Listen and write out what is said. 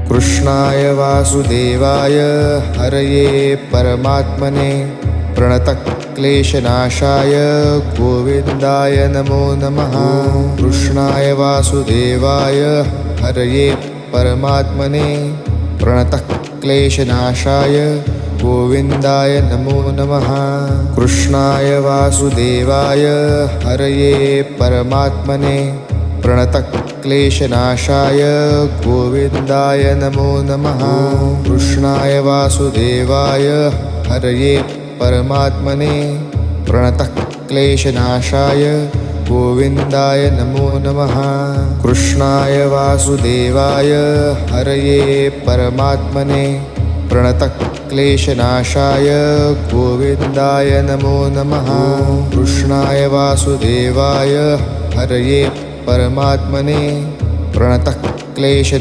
कृष्णाय वासुदेवाय हरये परमात्मने प्रणतक्लेशनाशाय गोविन्दाय नमो नमः। कृष्णाय वासुदेवाय हरये परमात्मने प्रणतक्लेशनाशाय गोविन्दाय नमो नमः। कृष्णाय वासुदेवाय हरये परमात्मने प्रणतक्लेशनाशाय गोविन्दाय नमो नमः। कृष्णाय वासुदेवाय हरये परमात्मने प्रणतक्लेशनाशाय गोविन्दाय नमो नमः। कृष्णाय वासुदेवाय हरये परमात्मने प्रणतक्लेशनाशाय गोविन्दाय नमो नमः। कृष्णाय वासुदेवाय हरये परमात्मने प्रणतक्लेश